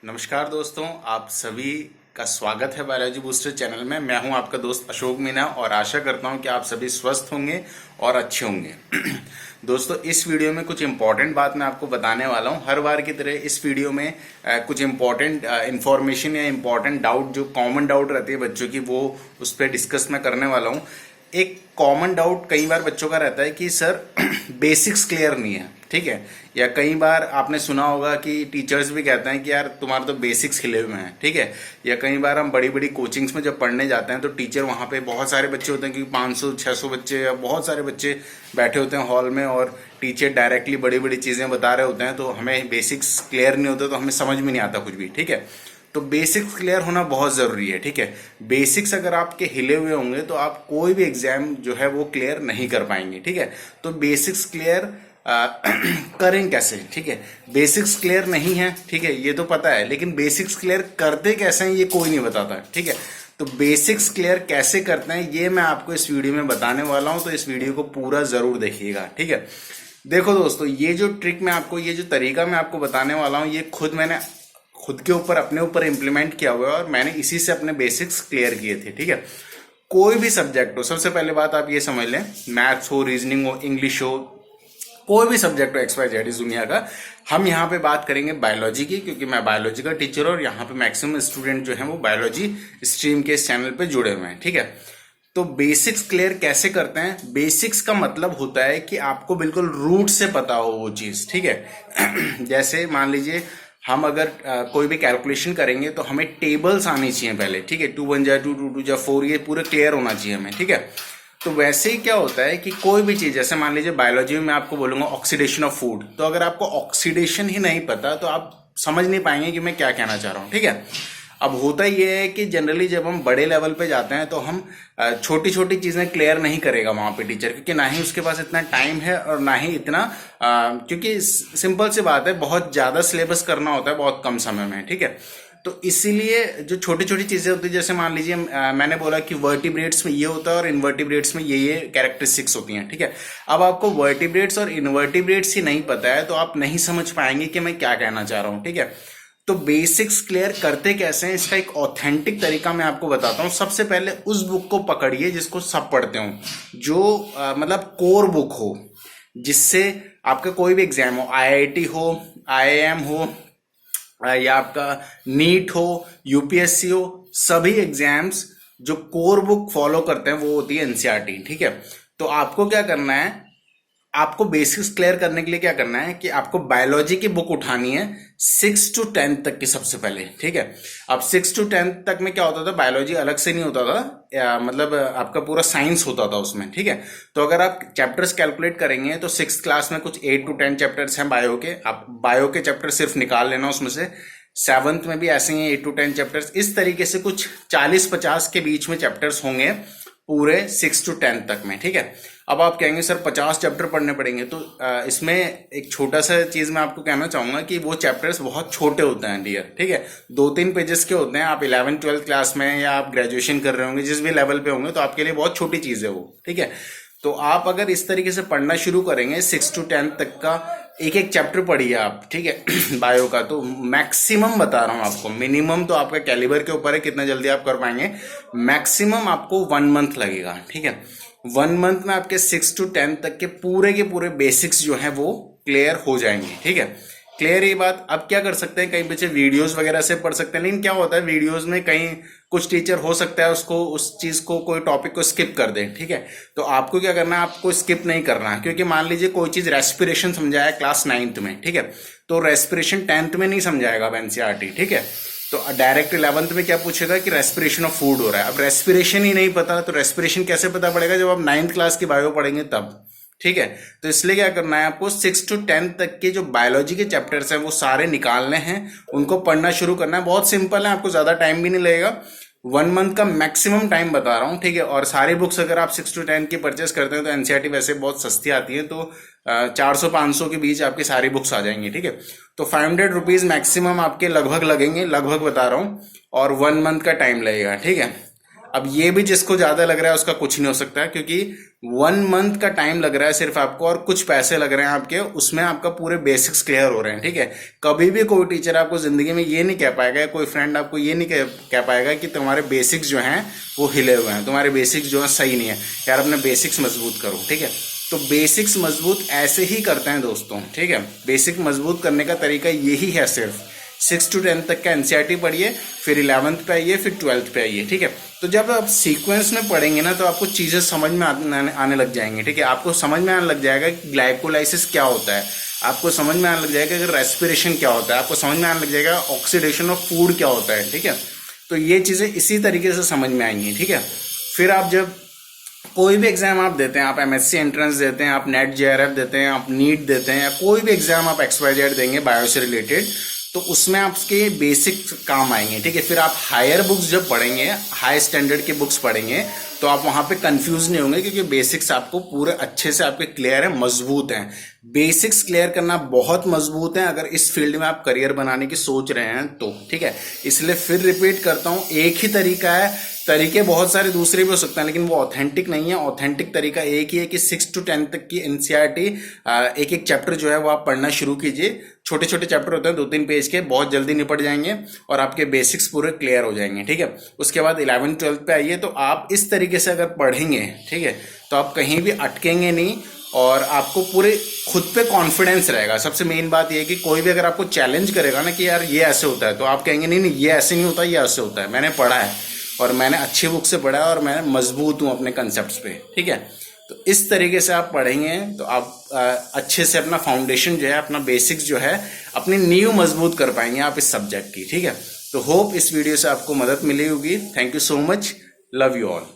नमस्कार दोस्तों, आप सभी का स्वागत है बायोलॉजी बूस्टर चैनल में। मैं हूं आपका दोस्त अशोक मीना और आशा करता हूं कि आप सभी स्वस्थ होंगे और अच्छे होंगे। दोस्तों, इस वीडियो में कुछ इंपॉर्टेंट बात मैं आपको बताने वाला हूं। हर बार की तरह इस वीडियो में कुछ इंपॉर्टेंट इंफॉर्मेशन या इंपॉर्टेंट डाउट, जो कॉमन डाउट रहती है बच्चों की, वो उस पर डिस्कस मैं करने वाला हूं। एक कॉमन डाउट कई बार बच्चों का रहता है कि सर बेसिक्स क्लियर नहीं है, ठीक है। या कई बार आपने सुना होगा कि टीचर्स भी कहते हैं कि यार तुम्हारे तो बेसिक्स खिले हुए हैं, ठीक है। या कई बार हम बड़ी बड़ी कोचिंग्स में जब पढ़ने जाते हैं तो टीचर वहाँ पे बहुत सारे बच्चे होते हैं, क्योंकि 500-600 बच्चे या बहुत सारे बच्चे बैठे होते हैं हॉल में, और टीचर डायरेक्टली बड़ी बड़ी चीज़ें बता रहे होते हैं, तो हमें बेसिक्स क्लियर नहीं होते तो हमें समझ में नहीं आता कुछ भी, ठीक है। तो बेसिक्स क्लियर होना बहुत ज़रूरी है, ठीक है। बेसिक्स अगर आपके हिले हुए होंगे तो आप कोई भी एग्जाम जो है वो क्लियर नहीं कर पाएंगे, ठीक है। तो बेसिक्स क्लियर करें कैसे, ठीक है। बेसिक्स क्लियर नहीं है, ठीक है, ये तो पता है, लेकिन बेसिक्स क्लियर करते कैसे हैं ये कोई नहीं बताता, ठीक है। तो बेसिक्स क्लियर कैसे करते हैं ये मैं आपको इस वीडियो में बताने वाला हूं, तो इस वीडियो को पूरा जरूर देखिएगा, ठीक है। देखो दोस्तों, ये जो ट्रिक मैं आपको, ये जो तरीका मैं आपको बताने वाला हूं, ये मैंने खुद के ऊपर, अपने ऊपर इम्प्लीमेंट किया हुआ है, और मैंने इसी से अपने बेसिक्स क्लियर किए थे, ठीक है। कोई भी सब्जेक्ट हो, सबसे पहले बात आप ये समझ लें, मैथ्स हो, रीजनिंग हो, इंग्लिश हो, कोई भी सब्जेक्ट हो XYZ इस दुनिया का, हम यहाँ पे बात करेंगे बायोलॉजी की, क्योंकि मैं बायोलॉजी का टीचर हूं और यहाँ पे मैक्सिमम स्टूडेंट जो है वो बायोलॉजी स्ट्रीम के इस चैनल पे जुड़े हुए हैं, ठीक है। तो बेसिक्स क्लियर कैसे करते हैं? बेसिक्स का मतलब होता है कि आपको बिल्कुल रूट से पता हो वो चीज, ठीक है। जैसे मान लीजिए हम अगर कोई भी कैलकुलेशन करेंगे तो हमें टेबल्स आनी चाहिए पहले, ठीक है। 2 1 जा 2 2 2 जा 4, ये पूरे क्लियर होना चाहिए हमें, ठीक है। तो वैसे ही क्या होता है कि कोई भी चीज, जैसे मान लीजिए बायोलॉजी में मैं आपको बोलूंगा ऑक्सीडेशन ऑफ फूड, तो अगर आपको ऑक्सीडेशन ही नहीं पता तो आप समझ नहीं पाएंगे कि मैं क्या कहना चाह रहा हूँ, ठीक है। अब होता ये है कि जनरली जब हम बड़े लेवल पे जाते हैं तो हम छोटी छोटी चीजें क्लियर नहीं करेगा वहां पे टीचर, क्योंकि ना ही उसके पास इतना टाइम है और ना ही इतना क्योंकि सिंपल सी बात है, बहुत ज्यादा सिलेबस करना होता है बहुत कम समय में, ठीक है। तो इसीलिए जो छोटी छोटी चीजें होती है, जैसे मान लीजिए मैंने बोला कि वर्टिब्रेट्स में ये होता है और इनवर्टिब्रेट्स में ये कैरेक्टरिस्टिक्स होती हैं, ठीक है। अब आपको वर्टिब्रेट्स और इनवर्टिब्रेट्स ही नहीं पता है तो आप नहीं समझ पाएंगे कि मैं क्या कहना चाह रहा हूँ, ठीक है। तो बेसिक्स क्लियर करते कैसे हैं, इसका एक ऑथेंटिक तरीका मैं आपको बताता हूँ। सबसे पहले उस बुक को पकड़िए जिसको सब पढ़ते हो, जो मतलब कोर बुक हो, जिससे आपका कोई भी एग्जाम हो, IIT हो, IIM हो, या आपका नीट हो, UPSC हो, सभी एग्जाम्स जो कोर बुक फॉलो करते हैं वो होती है NCERT, ठीक है। तो आपको क्या करना है, आपको बेसिक्स क्लियर करने के लिए क्या करना है कि आपको बायोलॉजी की बुक उठानी है 6 to 10 तक की सबसे पहले, ठीक है। अब 6 to 10 तक में क्या होता था, बायोलॉजी अलग से नहीं होता था, मतलब आपका पूरा साइंस होता था उसमें, ठीक है। तो अगर आप चैप्टर्स कैलकुलेट करेंगे तो 6th क्लास में कुछ 8 to 10 चैप्टर्स हैं बायो के, आप बायो के चैप्टर सिर्फ निकाल लेना उसमें से। 7th में भी ऐसे ही 8 to 10 चैप्टर्स, इस तरीके से कुछ 40-50 के बीच में चैप्टर्स होंगे पूरे 6 to 10 तक में, ठीक है। अब आप कहेंगे सर 50 चैप्टर पढ़ने पड़ेंगे, तो इसमें एक छोटा सा चीज मैं आपको कहना चाहूंगा कि वो चैप्टर्स बहुत छोटे होते हैं डियर, ठीक है। 2-3 पेजेस के होते हैं। आप 11th-12th क्लास में या आप ग्रेजुएशन कर रहे होंगे, जिस भी लेवल पे होंगे, तो आपके लिए बहुत छोटी चीज है वो, ठीक है। तो आप अगर इस तरीके से पढ़ना शुरू करेंगे 6 to 10 तक का एक एक चैप्टर पढ़िए आप, ठीक है। बायो का तो मैक्सिमम बता रहा हूं आपको, मिनिमम तो आपका कैलिबर के ऊपर है कितना जल्दी आप कर पाएंगे, मैक्सिमम आपको 1 मंथ लगेगा, ठीक है। 1 मंथ में आपके 6 to 10 तक के पूरे बेसिक्स जो है वो क्लियर हो जाएंगे, ठीक है। क्लियर ये बात। अब क्या कर सकते हैं, कई बच्चे वीडियोस वगैरह से पढ़ सकते हैं, लेकिन क्या होता है वीडियोस में कहीं कुछ टीचर हो सकता है उसको, उस चीज को, कोई टॉपिक को स्किप कर दे, ठीक है। तो आपको क्या करना है, आपको स्किप नहीं करना है, क्योंकि मान लीजिए कोई चीज रेस्पिरेशन समझाया क्लास 9th में, ठीक है, तो रेस्पिरेशन 10th में नहीं समझाएगा अब NCERT, ठीक है। तो डायरेक्ट 11th में क्या पूछेगा कि रेस्पिरेशन ऑफ फूड हो रहा है। अब रेस्पिरेशन ही नहीं पता तो रेस्पिरेशन कैसे पता पड़ेगा, जब आप 9th क्लास की बायो पढ़ेंगे तब, ठीक है। तो इसलिए क्या करना है, आपको 6 to 10 तक के जो बायोलॉजी के चैप्टर्स हैं वो सारे निकालने हैं, उनको पढ़ना शुरू करना है। बहुत सिंपल है, आपको ज्यादा टाइम भी नहीं लगेगा, 1 मंथ का मैक्सिमम टाइम बता रहा हूँ, ठीक है। और सारी बुक्स अगर आप 6 to 10 की परचेस करते हैं तो NCERT वैसे बहुत सस्ती आती है, तो 400-500 के बीच आपकी सारी बुक्स आ जाएंगी, ठीक है। तो 500 रुपीज मैक्सिमम आपके लगभग लगेंगे, लगभग बता रहा हूँ, और 1 मंथ का टाइम लगेगा, ठीक है। अब ये भी जिसको ज्यादा लग रहा है उसका कुछ नहीं हो सकता, क्योंकि 1 मंथ का टाइम लग रहा है सिर्फ आपको, और कुछ पैसे लग रहे हैं आपके, उसमें आपका पूरे बेसिक्स क्लियर हो रहे हैं। ठीक है, कभी भी कोई टीचर आपको जिंदगी में ये नहीं कह पाएगा, कोई फ्रेंड आपको ये नहीं कह पाएगा कि तुम्हारे बेसिक्स जो हैं वो हिले हुए हैं, तुम्हारे बेसिक्स जो है सही नहीं है, यार अपने बेसिक्स मजबूत करो। ठीक है, तो बेसिक्स मजबूत ऐसे ही करते हैं दोस्तों। ठीक है, बेसिक मजबूत करने का तरीका यही है, सिर्फ 6 to 10 तक का एनसीईआरटी पढ़िए, फिर 11th पे आइए, फिर 12th पे आइए। ठीक है, तो जब आप सीक्वेंस में पढ़ेंगे ना तो आपको चीज़ें समझ में आने लग जाएंगी। ठीक है, आपको समझ में आने लग जाएगा कि ग्लाइकोलाइसिस क्या होता है, आपको समझ में आने लग जाएगा कि रेस्पिरेशन क्या होता है, आपको समझ में आने लग जाएगा ऑक्सीडेशन ऑफ फूड क्या होता है। ठीक है, तो ये चीज़ें इसी तरीके से समझ में आएंगी। ठीक है, फिर आप जब कोई भी एग्जाम आप देते हैं, आप एमएससी एंट्रेंस देते हैं, आप नेट जेआरएफ देते हैं, आप नीट देते हैं, या कोई भी एग्जाम आप XYZ देंगे बायो से रिलेटेड, तो उसमें आपके बेसिक काम आएंगे। ठीक है, फिर आप हायर बुक्स जब पढ़ेंगे, हाई स्टैंडर्ड की बुक्स पढ़ेंगे, तो आप वहां पे कंफ्यूज नहीं होंगे, क्योंकि बेसिक्स आपको पूरे अच्छे से आपके क्लियर है, मजबूत हैं। बेसिक्स क्लियर करना बहुत मजबूत है अगर इस फील्ड में आप करियर बनाने की सोच रहे हैं तो। ठीक है, इसलिए फिर रिपीट करता हूं, एक ही तरीका है, तरीके बहुत सारे दूसरे भी हो सकते हैं, लेकिन वो ऑथेंटिक नहीं है। ऑथेंटिक तरीका एक ही है कि 6 to 10 तक की एनसीईआरटी एक एक चैप्टर जो है वो आप पढ़ना शुरू कीजिए। छोटे छोटे चैप्टर होते हैं 2-3 पेज के, बहुत जल्दी निपट जाएंगे और आपके बेसिक्स पूरे क्लियर हो जाएंगे। ठीक है, उसके बाद 11th-12th पे आइए, तो आप इस तरीके से अगर पढ़ेंगे, ठीक है, तो आप कहीं भी अटकेंगे नहीं और आपको पूरे खुद पे कॉन्फिडेंस रहेगा। सबसे मेन बात यह है कि कोई भी अगर आपको चैलेंज करेगा ना कि यार ये ऐसे होता है, तो आप कहेंगे नहीं नहीं ये ऐसे नहीं होता, ये ऐसे होता है, मैंने पढ़ा है और मैंने अच्छी बुक से पढ़ा है और मैं मजबूत हूँ अपने कंसेप्ट पे। ठीक है, तो इस तरीके से आप पढ़ेंगे तो आप अच्छे से अपना फाउंडेशन जो है, अपना बेसिक्स जो है, अपनी नींव मजबूत कर पाएंगे आप इस सब्जेक्ट की। ठीक है, तो होप इस वीडियो से आपको मदद मिली होगी। Thank you so much, love you all.